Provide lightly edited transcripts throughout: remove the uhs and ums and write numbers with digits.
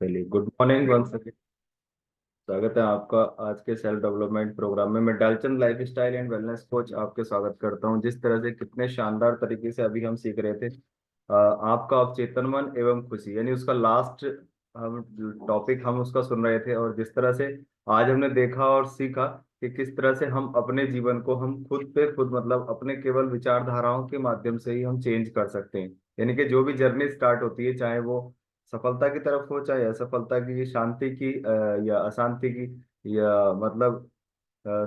चलिए, good morning once again. स्वागत है आपका आज के सेल्फ डेवलपमेंट प्रोग्राम में। मैं Dalchand life style and wellness coach आपके स्वागत करता हूं। जिस तरह से कितने शानदार तरीके से अभी हम सीख रहे थे आपका अवचेतन मन एवं खुशी, यानी उसका लास्ट हम टॉपिक हम उसका सुन रहे थे। और जिस तरह से आज हमने देखा और सीखा कि किस तरह से हम अपने जीवन को हम खुद पे खुद मतलब अपने केवल विचारधाराओं के माध्यम से ही हम चेंज कर सकते हैं। यानी कि जो भी जर्नी स्टार्ट होती है, चाहे वो सफलता की तरफ हो चाहे असफलता की, शांति की या अशांति की, या मतलब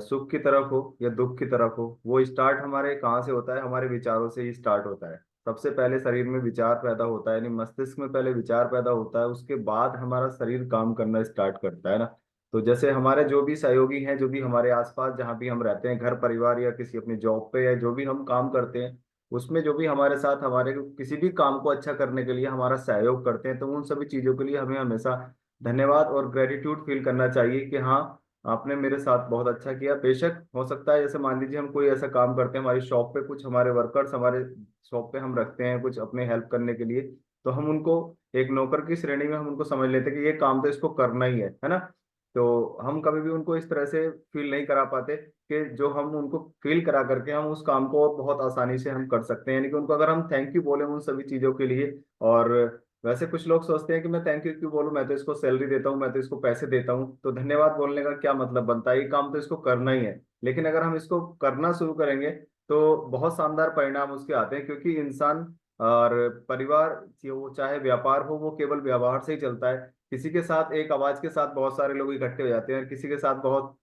सुख की तरफ हो या दुख की तरफ हो, वो स्टार्ट हमारे कहाँ से होता है? हमारे विचारों से ही स्टार्ट होता है। सबसे पहले शरीर में विचार पैदा होता है, यानी मस्तिष्क में पहले विचार पैदा होता है, उसके बाद हमारा शरीर काम करना स्टार्ट करता है ना। तो जैसे हमारे जो भी सहयोगी हैं, जो भी हमारे आसपास जहाँ भी हम रहते हैं, घर परिवार या किसी अपनी जॉब पे या जो भी हम काम करते हैं, उसमें जो भी हमारे साथ हमारे किसी भी काम को अच्छा करने के लिए हमारा सहयोग करते हैं, तो उन सभी चीजों के लिए हमें हमेशा धन्यवाद और ग्रेटिट्यूड फील करना चाहिए कि हाँ, आपने मेरे साथ बहुत अच्छा किया। बेशक हो सकता है, जैसे मान लीजिए हम कोई ऐसा काम करते हैं, हमारी शॉप पे कुछ हमारे वर्कर्स हमारे शॉप पे हम रखते हैं कुछ अपने हेल्प करने के लिए, तो हम उनको एक नौकर की श्रेणी में हम उनको समझ लेते हैं कि ये काम तो इसको करना ही है ना। तो हम कभी भी उनको इस तरह से फील नहीं करा पाते कि जो हम उनको फील करा करके हम उस काम को और बहुत आसानी से हम कर सकते हैं। यानी कि उनको अगर हम थैंक यू बोले उन सभी चीजों के लिए, और वैसे कुछ लोग सोचते हैं कि मैं थैंक यू क्यों बोलूं, मैं तो इसको सैलरी देता हूँ, मैं तो इसको पैसे देता हूँ, तो धन्यवाद बोलने का क्या मतलब बनता है? ये काम तो इसको करना ही है। लेकिन अगर हम इसको करना शुरू करेंगे तो बहुत शानदार परिणाम उसके आते हैं, क्योंकि इंसान और परिवार, वो चाहे व्यापार हो, वो केवल व्यवहार से ही चलता है। किसी के साथ एक आवाज के साथ बहुत सारे लोग इकट्ठे हो जाते हैं, और किसी के साथ बहुत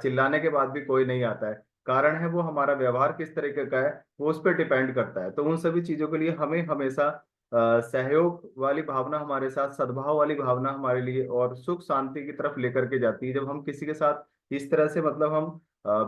चिल्लाने के बाद भी कोई नहीं आता है। कारण है वो हमारा व्यवहार किस तरीके का है, वो उस पर डिपेंड करता है। तो उन सभी चीजों के लिए हमें हमेशा सहयोग वाली भावना हमारे साथ, सद्भाव वाली भावना हमारे लिए और सुख शांति की तरफ लेकर के जाती है। जब हम किसी के साथ इस तरह से मतलब हम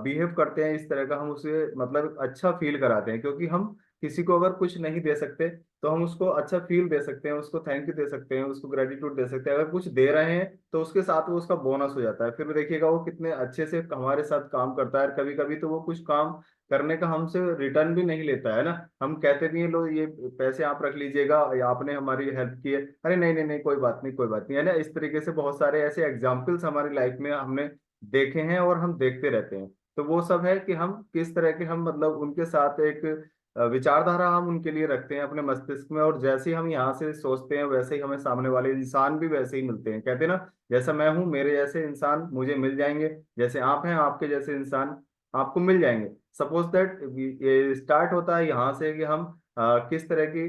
बिहेव करते हैं, इस तरह का हम उसे मतलब अच्छा फील कराते हैं, क्योंकि हम किसी को अगर कुछ नहीं दे सकते तो हम उसको अच्छा फील दे सकते हैं, उसको थैंक यू दे सकते हैं, उसको ग्रेटिट्यूड दे सकते हैं। अगर कुछ दे रहे हैं तो उसके साथ वो उसका बोनस हो जाता है। फिर देखिएगा वो कितने अच्छे से हमारे साथ काम करता है। कभी कभी तो वो कुछ काम करने का हमसे रिटर्न भी नहीं लेता है ना। हम कहते भी हैं लो ये पैसे आप रख लीजिएगा, या आपने हमारी हेल्प की है, अरे नहीं नहीं नहीं, कोई बात नहीं कोई बात नहीं, है ना। इस तरीके से बहुत सारे ऐसे एग्जाम्पल्स हमारी लाइफ में हमने देखे हैं और हम देखते रहते हैं। तो वो सब है कि हम किस तरह के हम मतलब उनके साथ एक विचारधारा हम उनके लिए रखते हैं अपने मस्तिष्क में, और जैसे ही हम यहाँ से सोचते हैं वैसे ही हमें सामने वाले इंसान भी वैसे ही मिलते हैं। कहते हैं ना, जैसा मैं हूँ मेरे जैसे इंसान मुझे मिल जाएंगे, जैसे आप हैं आपके जैसे इंसान आपको मिल जाएंगे। सपोज दैट ये स्टार्ट होता है यहाँ से कि हम किस तरह की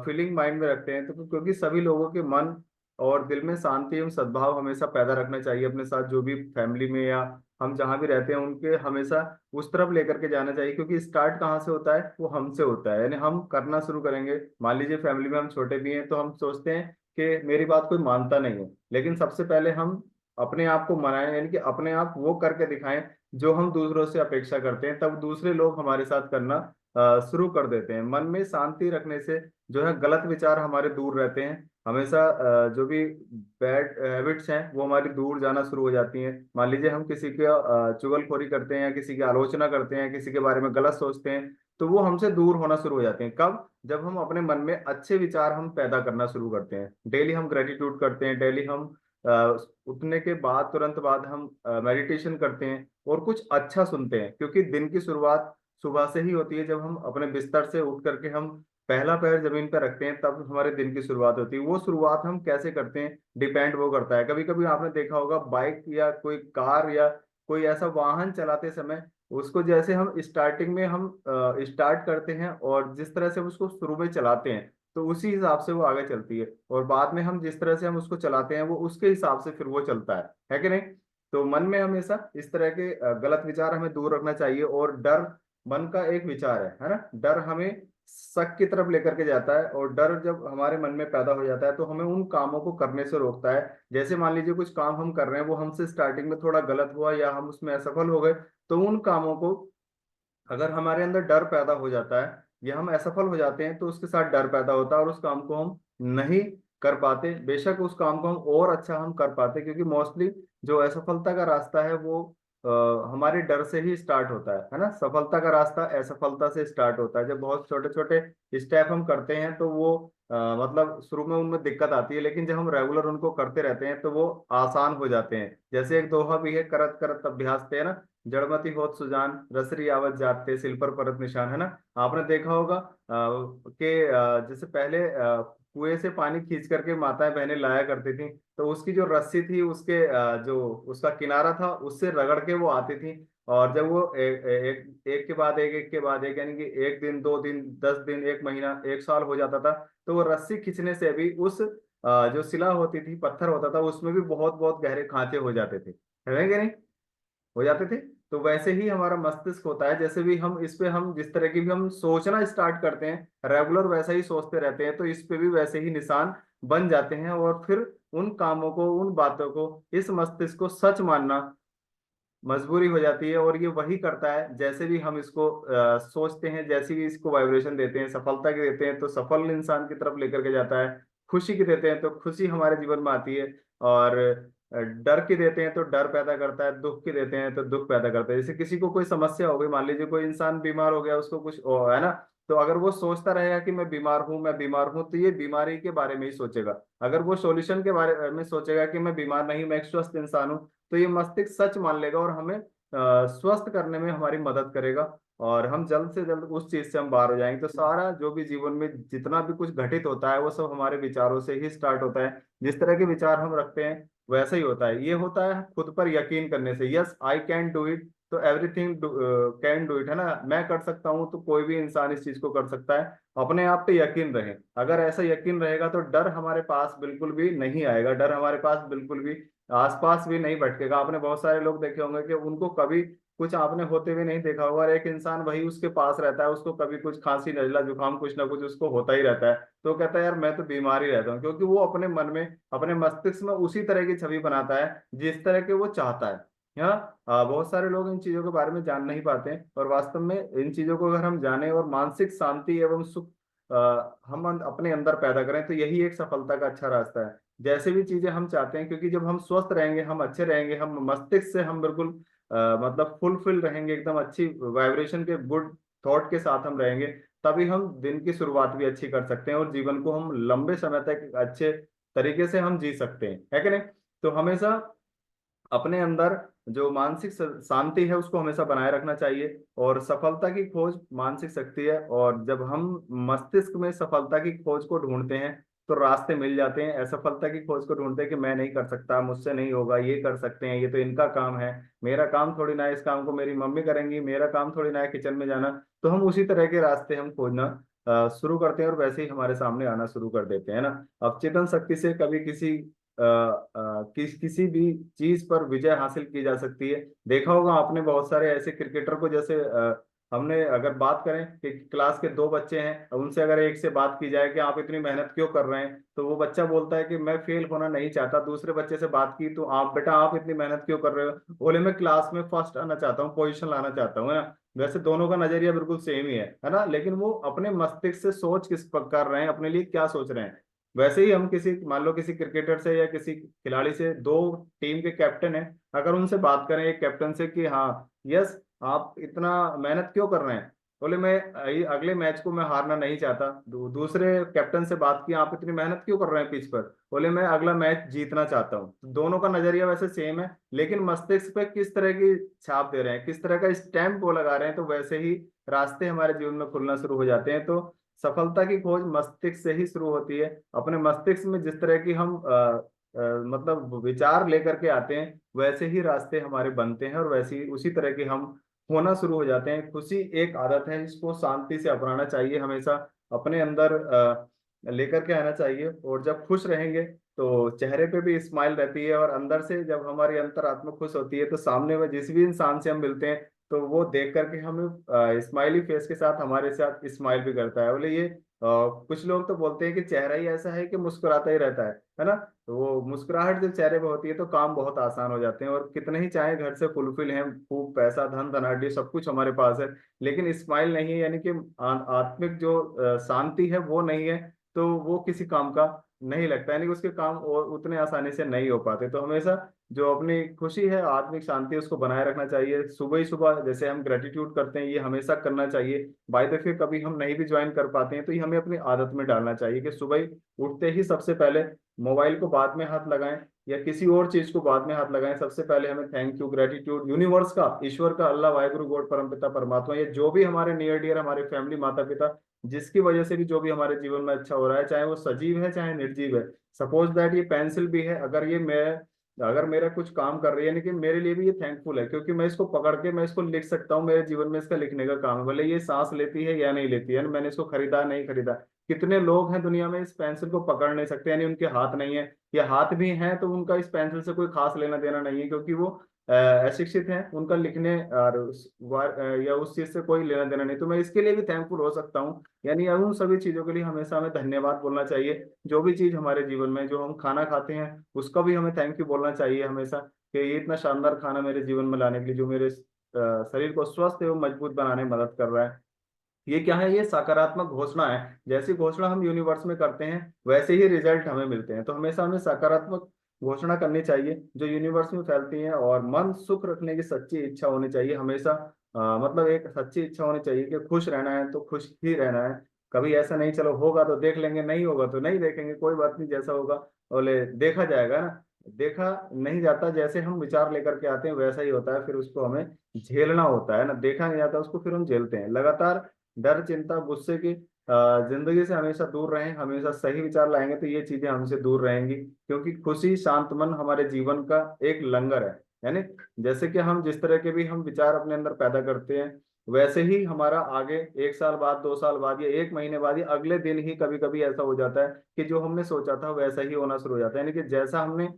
फीलिंग माइंड में रखते हैं। तो क्योंकि सभी लोगों के मन और दिल में शांति एवं सद्भाव हमेशा पैदा रखना चाहिए अपने साथ। जो भी फैमिली में या हम जहाँ भी रहते हैं उनके हमेशा उस तरफ लेकर के जाना चाहिए, क्योंकि स्टार्ट कहाँ से होता है? वो हमसे होता है। यानी हम करना शुरू करेंगे। मान लीजिए फैमिली में हम छोटे भी हैं तो हम सोचते हैं कि मेरी बात कोई मानता नहीं है, लेकिन सबसे पहले हम अपने आप को मनाएं, यानी कि अपने आप वो करके दिखाएं जो हम दूसरों से अपेक्षा करते हैं, तब दूसरे लोग हमारे साथ करना शुरू कर देते हैं। मन में शांति रखने से जो है गलत विचार हमारे दूर रहते हैं। हमेशा जो भी बैड हैबिट्स हैं वो हमारी दूर जाना शुरू हो जाती हैं। मान लीजिए हम किसी के चुगलखोरी करते हैं या किसी की आलोचना करते हैं, किसी के बारे में गलत सोचते हैं, तो वो हमसे दूर होना शुरू हो जाते हैं। कब? जब हम अपने मन में अच्छे विचार हम पैदा करना शुरू करते हैं। डेली हम ग्रेटिट्यूड करते हैं, डेली हम अ, उठने के बाद तुरंत बाद हम मेडिटेशन करते हैं और कुछ अच्छा सुनते हैं, क्योंकि दिन की शुरुआत सुबह से ही होती है। जब हम अपने बिस्तर से उठ करके हम पहला पैर जमीन पर रखते हैं, तब हमारे दिन की शुरुआत होती है। वो शुरुआत हम कैसे करते हैं डिपेंड वो करता है। कभी कभी आपने देखा होगा बाइक या कोई कार या कोई ऐसा वाहन चलाते समय, उसको जैसे हम स्टार्टिंग में हम स्टार्ट करते हैं और जिस तरह से हम उसको शुरू में चलाते हैं, तो उसी हिसाब से वो आगे चलती है। और बाद में हम जिस तरह से हम उसको चलाते हैं वो उसके हिसाब से फिर वो चलता है कि नहीं? तो मन में हमेशा इस तरह के गलत विचार हमें दूर रखना चाहिए। और डर मन का एक विचार है ना। डर हमें शक की तरफ लेकर के जाता है, और डर जब हमारे मन में पैदा हो जाता है तो हमें उन कामों को करने से रोकता है। जैसे मान लीजिए कुछ काम हम कर रहे हैं, वो हमसे स्टार्टिंग में थोड़ा गलत हुआ या हम उसमें असफल हो गए, तो उन कामों को अगर हमारे अंदर डर पैदा हो जाता है या हम असफल हो जाते हैं, तो उसके साथ डर पैदा होता है और उस काम को हम नहीं कर पाते। बेशक उस काम को हम और अच्छा हम कर पाते, क्योंकि मोस्टली जो असफलता का रास्ता है वो हमारे डर से ही स्टार्ट होता है ना। सफलता का रास्ता असफलता से स्टार्ट होता है। जब बहुत छोटे छोटे स्टेप हम करते हैं तो वो मतलब शुरू में उनमें दिक्कत आती है, लेकिन जब हम रेगुलर उनको करते रहते हैं तो वो आसान हो जाते हैं। जैसे एक दोहा भी है, करत करत अभ्यास थे, है ना, जड़मति होत सुजान रसरी आवत जाते सिल पर परत निशान, है ना। आपने देखा होगा कि जैसे पहले कुएं से पानी खींच करके माताएं बहनें लाया करती थी, तो उसकी जो रस्सी थी उसके जो उसका किनारा था उससे रगड़ के वो आती थी। और जब वो एक के बाद एक के बाद एक, यानी कि एक दिन, 2 दिन, 10 दिन, एक महीना, एक साल हो जाता था, तो वो रस्सी खींचने से भी उस जो सिला होती थी, पत्थर होता था, उसमें भी बहुत बहुत गहरे खांचे हो जाते थे, है कि नहीं, हो जाते थे। तो वैसे ही हमारा मस्तिष्क होता है, जैसे भी हम इस पे हम जिस तरह की भी हम सोचना स्टार्ट करते हैं रेगुलर, वैसा ही सोचते रहते हैं, तो इस पे भी वैसे ही निशान बन जाते हैं। और फिर उन कामों को, उन बातों को, इस मस्तिष्क को सच मानना मजबूरी हो जाती है। और ये वही करता है, जैसे भी हम इसको सोचते हैं, जैसे भी इसको वाइब्रेशन देते हैं, सफलता की देते हैं तो सफल इंसान की तरफ लेकर के जाता है, खुशी की देते हैं तो खुशी हमारे जीवन में आती है, और डर की देते हैं तो डर पैदा करता है, दुख की देते हैं तो दुख पैदा करता है। जैसे किसी को कोई समस्या हो गई, मान लीजिए कोई इंसान बीमार हो गया, उसको कुछ है ना, तो अगर वो सोचता रहेगा कि मैं बीमार हूं, मैं बीमार हूं, तो ये बीमारी के बारे में ही सोचेगा। अगर वो सॉल्यूशन के बारे में सोचेगा कि मैं बीमार नहीं, मैं एक स्वस्थ इंसान हूं, तो ये मस्तिष्क सच मान लेगा और हमें स्वस्थ करने में हमारी मदद करेगा, और हम जल्द से जल्द उस चीज से हम बाहर हो जाएंगे। तो सारा जो भी जीवन में जितना भी कुछ घटित होता है वो सब हमारे विचारों से ही स्टार्ट होता है। जिस तरह के विचार हम रखते हैं वैसा ही होता है। ये होता है खुद पर यकीन करने से, yes I can do it, तो एवरीथिंग कैन डू इट, है ना, मैं कर सकता हूँ तो कोई भी इंसान इस चीज को कर सकता है। अपने आप पे यकीन रहे। अगर ऐसा यकीन रहेगा तो डर हमारे पास बिल्कुल भी नहीं आएगा, डर हमारे पास बिल्कुल भी आसपास भी नहीं भटकेगा। आपने बहुत सारे लोग देखे होंगे कि उनको कभी कुछ आपने होते हुए नहीं देखा होगा, और एक इंसान वही उसके पास रहता है, उसको कभी कुछ खांसी, नजला, जुकाम, कुछ ना कुछ उसको होता ही रहता है, तो वो कहता है यार मैं तो बीमार ही रहता हूँ, क्योंकि वो अपने मन में, अपने मस्तिष्क में उसी तरह की छवि बनाता है जिस तरह के वो चाहता है। यहाँ बहुत सारे लोग इन चीजों के बारे में जान नहीं पाते हैं, और वास्तव में इन चीजों को अगर हम जाने और मानसिक शांति एवं सुख हम अपने अंदर पैदा करें, तो यही एक सफलता का अच्छा रास्ता है। जैसे भी चीजें हम चाहते हैं, क्योंकि जब हम स्वस्थ रहेंगे, हम अच्छे रहेंगे, हम मस्तिष्क से हम बिल्कुल मतलब फुलफिल रहेंगे, एकदम अच्छी वाइब्रेशन के गुड थॉट के साथ हम रहेंगे, तभी हम दिन की शुरुआत भी अच्छी कर सकते हैं और जीवन को हम लंबे समय तक अच्छे तरीके से हम जी सकते हैं, है कि नहीं। तो हमेशा अपने अंदर जो मानसिक शांति है उसको हमेशा बनाए रखना चाहिए। और सफलता की खोज मानसिक शक्ति है, और जब हम मस्तिष्क में सफलता की खोज को ढूंढते हैं तो रास्ते मिल जाते हैं। असफलता की खोज को ढूंढते हैं कि मैं नहीं कर सकता, मुझसे नहीं होगा, ये कर सकते हैं, ये तो इनका काम है, मेरा काम थोड़ी ना है, इस काम को मेरी मम्मी करेंगी, मेरा काम थोड़ी ना है किचन में जाना। तो हम उसी तरह के रास्ते हम खोजना शुरू करते हैं, और वैसे ही हमारे सामने आना शुरू कर देते हैं ना। अब चेतन शक्ति से कभी किसी भी चीज पर विजय हासिल की जा सकती है। देखा होगा आपने बहुत सारे ऐसे क्रिकेटर को, जैसे हमने अगर बात करें कि क्लास के 2 बच्चे हैं, उनसे अगर एक से बात की जाए कि आप इतनी मेहनत क्यों कर रहे हैं, तो वो बच्चा बोलता है कि मैं फेल होना नहीं चाहता। दूसरे बच्चे से बात की तो आप बेटा आप इतनी मेहनत क्यों कर रहे हो, बोले मैं क्लास में फर्स्ट आना चाहता हूँ, पोजीशन लाना चाहता हूँ, है ना। वैसे दोनों का नजरिया बिल्कुल सेम ही है ना, लेकिन वो अपने मस्तिष्क से सोच किस पर कर रहे हैं, अपने लिए क्या सोच रहे हैं। वैसे ही हम किसी, मान लो किसी क्रिकेटर से या किसी खिलाड़ी से, 2 टीम के कैप्टन हैं, अगर उनसे बात करें एक कैप्टन से कि हाँ यस आप इतना मेहनत क्यों कर रहे हैं, बोले मैं अगले मैच को मैं हारना नहीं चाहता। दूसरे कैप्टन से बात की आप इतनी मेहनत क्यों कर रहे हैं पिच पर, बोले मैं अगला मैच जीतना चाहता हूँ। तो दोनों का नजरिया वैसे सेम है, लेकिन मस्तिष्क पे किस तरह की छाप दे रहे हैं, किस तरह का स्टैम्प वो लगा रहे हैं, तो वैसे ही रास्ते हमारे जीवन में खुलना शुरू हो जाते हैं। तो सफलता की खोज मस्तिष्क से ही शुरू होती है। अपने मस्तिष्क में जिस तरह की हम मतलब विचार लेकर के आते हैं, वैसे ही रास्ते हमारे बनते हैं, और वैसे ही उसी तरह के हम होना शुरू हो जाते हैं। खुशी एक आदत है जिसको शांति से अपनाना चाहिए, हमेशा अपने अंदर लेकर के आना चाहिए। और जब खुश रहेंगे तो चेहरे पे भी स्माइल रहती है, और अंदर से जब हमारी अंतरात्मा खुश होती है तो सामने में जिस भी इंसान से हम मिलते हैं तो वो देख करके हमें स्माइली फेस के साथ हमारे साथ स्माइल भी करता है। बोले ये कुछ लोग तो बोलते हैं कि चेहरा ही ऐसा है कि मुस्कुराता ही रहता है ना। तो वो मुस्कुराहट जब चेहरे पे होती है तो काम बहुत आसान हो जाते हैं, और कितने ही चाहे घर से फुलफिल हैं, खूब पैसा, धन धनाढ़ी सब कुछ हमारे पास है, लेकिन स्माइल नहीं है, यानी कि आत्मिक जो शांति है वो नहीं है, तो वो किसी काम का नहीं लगता, यानी कि उसके काम और उतने आसानी से नहीं हो पाते। तो हमेशा जो अपनी खुशी है, आत्मिक शांति है, उसको बनाए रखना चाहिए। सुबह ही सुबह जैसे हम ग्रेटिट्यूड करते हैं, ये हमेशा करना चाहिए। बाय द फिर कभी हम नहीं भी ज्वाइन कर पाते हैं तो ये हमें अपनी आदत में डालना चाहिए कि सुबह ही उठते ही सबसे पहले मोबाइल को बाद में हाथ लगाएं या किसी और चीज को बाद में हाथ लगाएं, सबसे पहले हमें थैंक यू, ग्रेटिट्यूड यूनिवर्स का, ईश्वर का, अल्लाह, वाहिगुरु, गॉड, परमपिता परमात्मा, ये जो भी हमारे नियर डियर, हमारे फैमिली, माता पिता, जिसकी वजह से भी जो भी हमारे जीवन में अच्छा हो रहा है, चाहे वो सजीव है चाहे निर्जीव है। सपोज दैट ये पेंसिल भी है, अगर मेरा कुछ काम कर रही है, लेकिन मेरे लिए भी ये थैंकफुल है क्योंकि मैं इसको पकड़ के मैं इसको लिख सकता हूँ, मेरे जीवन में इसका लिखने का काम है, भले ये सांस लेती है या नहीं लेती है, मैंने इसको खरीदा नहीं खरीदा। कितने लोग हैं दुनिया में इस पेंसिल को पकड़ नहीं सकते, यानी उनके हाथ नहीं है, या हाथ भी हैं तो उनका इस पेंसिल से कोई खास लेना देना नहीं है क्योंकि वो अशिक्षित हैं, उनका लिखने और या उस चीज से कोई लेना देना नहीं। तो मैं इसके लिए भी थैंकफुल हो सकता हूँ। यानी उन सभी चीजों के लिए हमेशा हमें धन्यवाद बोलना चाहिए। जो भी चीज हमारे जीवन में, जो हम खाना खाते हैं, उसका भी हमें थैंक यू बोलना चाहिए हमेशा, कि ये इतना शानदार खाना मेरे जीवन में लाने के लिए, जो मेरे शरीर को स्वस्थ एवं मजबूत बनाने में मदद कर रहा है। ये क्या है, ये सकारात्मक घोषणा है। जैसी घोषणा हम यूनिवर्स में करते हैं वैसे ही रिजल्ट हमें मिलते हैं। तो हमेशा हमें सकारात्मक घोषणा करनी चाहिए जो यूनिवर्स में फैलती है, और मन सुख रखने की सच्ची इच्छा होनी चाहिए हमेशा। मतलब एक सच्ची इच्छा होनी चाहिए कि खुश रहना है तो खुश ही रहना है। कभी ऐसा नहीं चलो होगा तो देख लेंगे, नहीं होगा तो नहीं देखेंगे, कोई बात नहीं, जैसा होगा बोले देखा जाएगा ना। देखा नहीं जाता, जैसे हम विचार लेकर के आते हैं वैसा ही होता है, फिर उसको हमें झेलना होता है ना, देखा नहीं जाता उसको, फिर हम झेलते हैं लगातार। डर, चिंता, गुस्से की जिंदगी से हमेशा दूर रहें, हमेशा सही विचार लाएंगे तो ये चीजें हमसे दूर रहेंगी, क्योंकि खुशी, शांत मन हमारे जीवन का एक लंगर है। यानी जैसे कि हम जिस तरह के भी हम विचार अपने अंदर पैदा करते हैं, वैसे ही हमारा आगे 1 साल बाद, 2 साल बाद, या 1 महीने बाद, या अगले दिन ही कभी कभी ऐसा हो जाता है कि जो हमने सोचा था वैसा ही होना शुरू हो जाता है। यानी कि जैसा हमने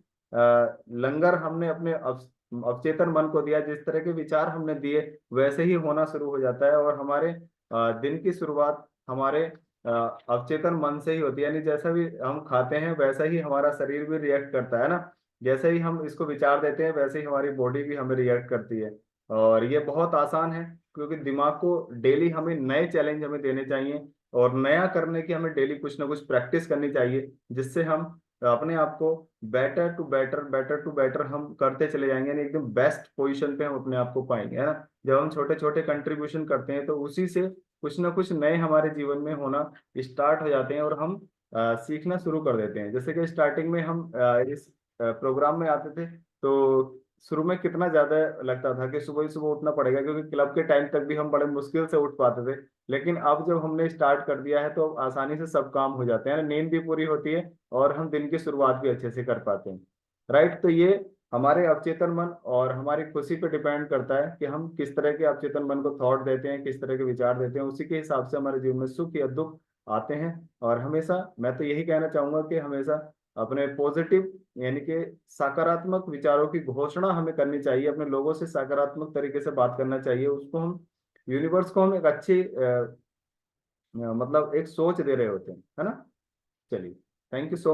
लंगर हमने अपने अवचेतन मन को दिया, जिस तरह के विचार हमने दिए वैसे ही होना शुरू हो जाता है, और हमारे दिन की शुरुआत हमारे अवचेतन मन से ही होती है। यानी जैसा भी हम खाते हैं वैसा ही हमारा शरीर भी रिएक्ट करता है ना, जैसे ही हम इसको विचार देते हैं वैसे ही हमारी बॉडी भी हमें रिएक्ट करती है। और ये बहुत आसान है क्योंकि दिमाग को डेली हमें नए चैलेंज हमें देने चाहिए, और नया करने की हमें डेली कुछ ना कुछ प्रैक्टिस करनी चाहिए, जिससे हम अपने आप को better to better, better to better हम करते चले जाएंगे, यानी एकदम बेस्ट पोजीशन पे हम अपने आप को पाएंगे, है ना। जब हम छोटे छोटे कंट्रीब्यूशन करते हैं तो उसी से कुछ ना कुछ नए हमारे जीवन में होना स्टार्ट हो जाते हैं, और हम सीखना शुरू कर देते हैं। जैसे कि स्टार्टिंग में हम इस प्रोग्राम में आते थे तो शुरू में कितना ज्यादा लगता था कि सुबह ही सुबह उठना पड़ेगा, क्योंकि क्लब के टाइम तक भी हम बड़े मुश्किल से उठ पाते थे। लेकिन अब जब हमने स्टार्ट कर दिया है तो आसानी से सब काम हो जाते हैं, नींद भी पूरी होती है और हम दिन की शुरुआत भी अच्छे से कर पाते हैं। राइट, तो ये हमारे अवचेतन मन और हमारी खुशी पे डिपेंड करता है कि हम किस तरह के अवचेतन मन को थॉट देते हैं, किस तरह के विचार देते हैं, उसी के हिसाब से हमारे जीवन में सुख या दुख आते हैं। और हमेशा मैं तो यही कहना चाहूंगा कि हमेशा अपने पॉजिटिव, यानी कि सकारात्मक विचारों की घोषणा हमें करनी चाहिए, अपने लोगों से सकारात्मक तरीके से बात करना चाहिए, उसको हम यूनिवर्स को हम एक अच्छी मतलब एक सोच दे रहे होते हैं, है ना। चलिए, थैंक यू सो